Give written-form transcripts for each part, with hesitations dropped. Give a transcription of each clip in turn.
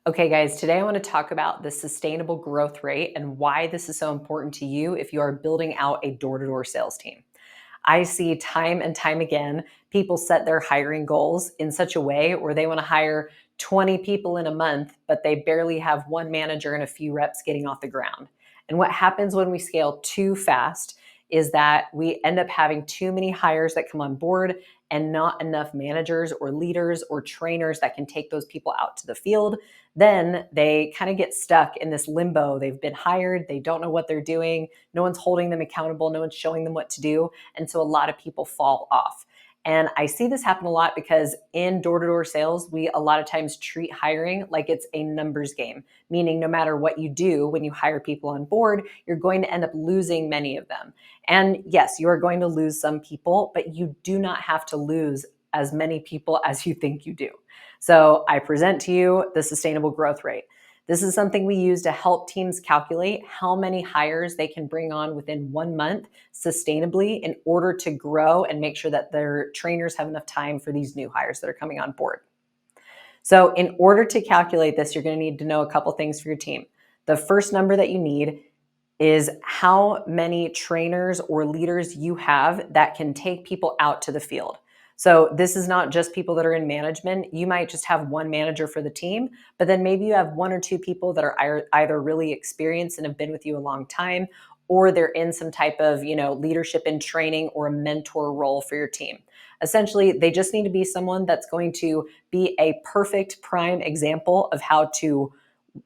Okay, guys, today I want to talk about the sustainable growth rate and why this is so important to you if you are building out a door to door sales team. I see time and time again people set their hiring goals in such a way where they want to hire 20 people in a month, but they barely have one manager and a few reps getting off the ground. And what happens when we scale too fast is that we end up having too many hires that come on board and not enough managers or leaders or trainers that can take those people out to the field. Then they kind of get stuck in this limbo. They've been hired, they don't know what they're doing, no one's holding them accountable, no one's showing them what to do. And so a lot of people fall off. And I see this happen a lot because in door to door sales, we a lot of times treat hiring like it's a numbers game, meaning no matter what you do when you hire people on board, you're going to end up losing many of them. And yes, you are going to lose some people, but you do not have to lose as many people as you think you do. So I present to you the sustainable growth rate. This is something we use to help teams calculate how many hires they can bring on within 1 month sustainably in order to grow and make sure that their trainers have enough time for these new hires that are coming on board. So in order to calculate this, you're going to need to know a couple things for your team. The first number that you need is how many trainers or leaders you have that can take people out to the field. So this is not just people that are in management. You might just have one manager for the team, but then maybe you have one or two people that are either really experienced and have been with you a long time, or they're in some type of, leadership and training or a mentor role for your team. Essentially, they just need to be someone that's going to be a perfect prime example of how to,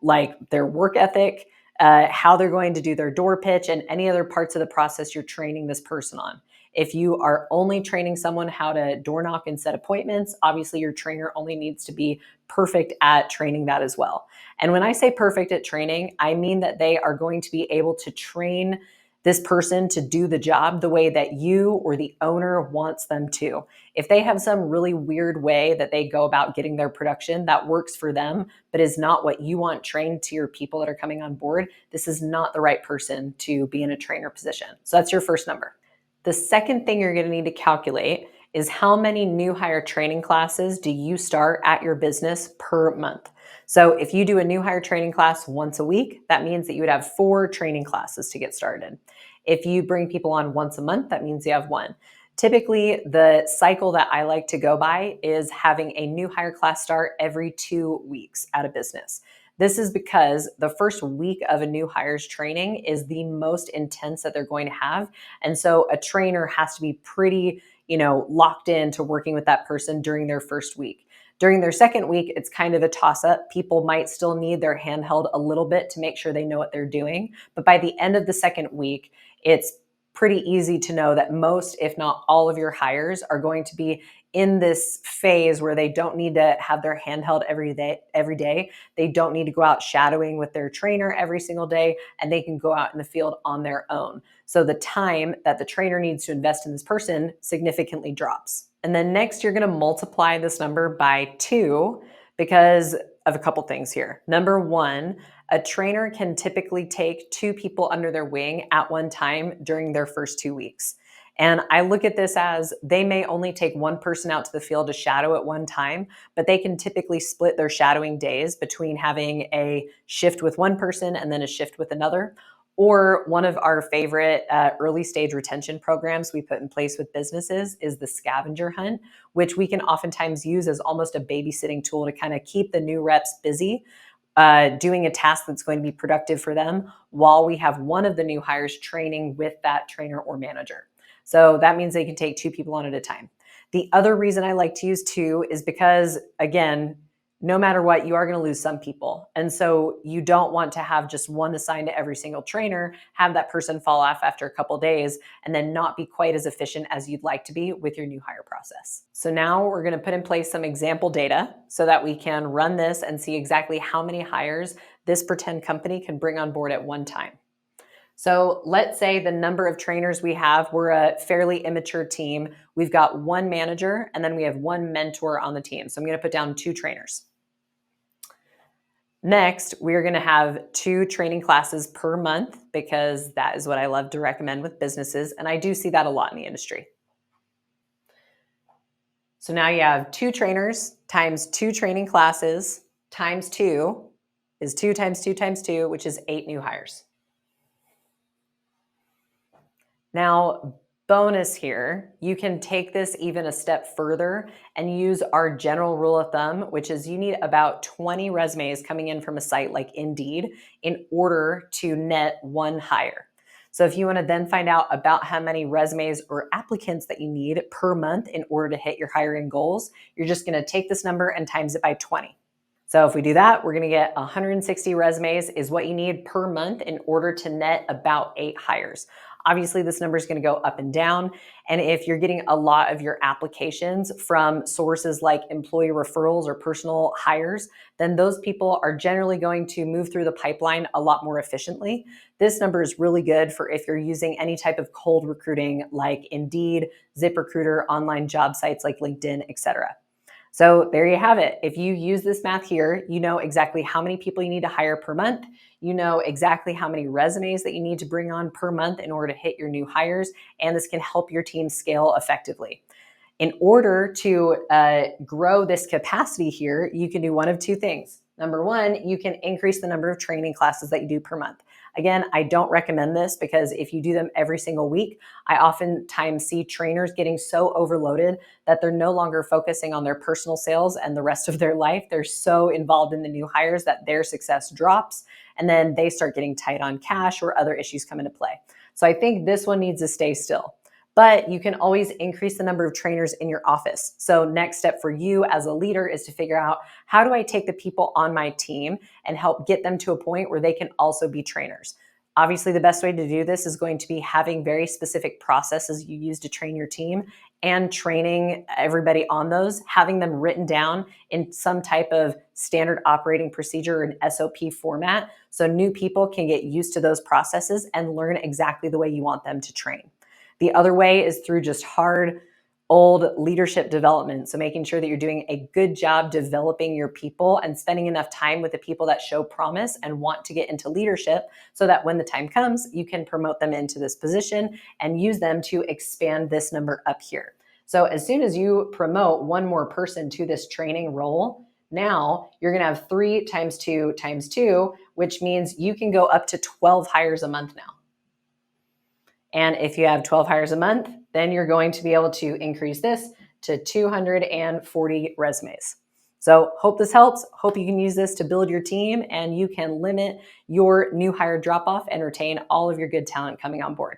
like, their work ethic, how they're going to do their door pitch, and any other parts of the process you're training this person on. If you are only training someone how to door knock and set appointments, obviously your trainer only needs to be perfect at training that as well. And when I say perfect at training, I mean that they are going to be able to train this person to do the job the way that you or the owner wants them to. If they have some really weird way that they go about getting their production that works for them, but is not what you want trained to your people that are coming on board, this is not the right person to be in a trainer position. So that's your first number. The second thing you're going to need to calculate is how many new hire training classes do you start at your business per month? So if you do a new hire training class once a week, that means that you would have 4 training classes to get started. If you bring people on once a month, that means you have 1. Typically, the cycle that I like to go by is having a new hire class start every 2 weeks at a business. This is because the first week of a new hire's training is the most intense that they're going to have. And so a trainer has to be pretty, locked into working with that person during their first week. During their second week, it's kind of a toss up. People might still need their hand held a little bit to make sure they know what they're doing. But by the end of the second week, it's pretty easy to know that most, if not all of your hires are going to be in this phase where they don't need to have their hand held every day. They don't need to go out shadowing with their trainer every single day, and they can go out in the field on their own. So the time that the trainer needs to invest in this person significantly drops. And then next, you're going to multiply this number by 2 because of a couple things here. Number 1, a trainer can typically take 2 people under their wing at one time during their first 2 weeks. And I look at this as they may only take one person out to the field to shadow at one time, but they can typically split their shadowing days between having a shift with one person and then a shift with another. Or one of our favorite early stage retention programs we put in place with businesses is the scavenger hunt, which we can oftentimes use as almost a babysitting tool to kind of keep the new reps busy, doing a task that's going to be productive for them while we have one of the new hires training with that trainer or manager. So that means they can take 2 people on at a time. The other reason I like to use 2 is because, again, no matter what, you are going to lose some people. And so you don't want to have just one assigned to every single trainer, have that person fall off after a couple days, and then not be quite as efficient as you'd like to be with your new hire process. So now we're going to put in place some example data so that we can run this and see exactly how many hires this pretend company can bring on board at one time. So let's say the number of trainers we have, we're a fairly immature team. We've got 1 manager and then we have 1 mentor on the team. So I'm going to put down 2 trainers. Next, we're going to have 2 training classes per month because that is what I love to recommend with businesses. And I do see that a lot in the industry. So now you have 2 trainers times 2 training classes times 2 is 2 times 2 times 2, which is 8 new hires. Now, bonus here, you can take this even a step further and use our general rule of thumb, which is you need about 20 resumes coming in from a site like Indeed in order to net 1 hire. So if you want to then find out about how many resumes or applicants that you need per month in order to hit your hiring goals, you're just going to take this number and times it by 20. So if we do that, we're going to get 160 resumes is what you need per month in order to net about 8 hires. Obviously, this number is going to go up and down. And if you're getting a lot of your applications from sources like employee referrals or personal hires, then those people are generally going to move through the pipeline a lot more efficiently. This number is really good for if you're using any type of cold recruiting like Indeed, ZipRecruiter, online job sites like LinkedIn, etc. So there you have it. If you use this math here, you know exactly how many people you need to hire per month. You know exactly how many resumes that you need to bring on per month in order to hit your new hires. And this can help your team scale effectively. In order to grow this capacity here, you can do one of two things. Number one, you can increase the number of training classes that you do per month. Again, I don't recommend this because if you do them every single week, I oftentimes see trainers getting so overloaded that they're no longer focusing on their personal sales and the rest of their life. They're so involved in the new hires that their success drops, and then they start getting tight on cash or other issues come into play. So I think this one needs to stay still. But you can always increase the number of trainers in your office. So next step for you as a leader is to figure out, how do I take the people on my team and help get them to a point where they can also be trainers? Obviously, the best way to do this is going to be having very specific processes you use to train your team and training everybody on those, having them written down in some type of standard operating procedure or an SOP format so new people can get used to those processes and learn exactly the way you want them to train. The other way is through just hard, old leadership development. So making sure that you're doing a good job developing your people and spending enough time with the people that show promise and want to get into leadership so that when the time comes, you can promote them into this position and use them to expand this number up here. So as soon as you promote one more person to this training role, now you're going to have 3 times 2 times 2, which means you can go up to 12 hires a month now. And if you have 12 hires a month, then you're going to be able to increase this to 240 resumes. So hope this helps. Hope you can use this to build your team and you can limit your new hire drop off and retain all of your good talent coming on board.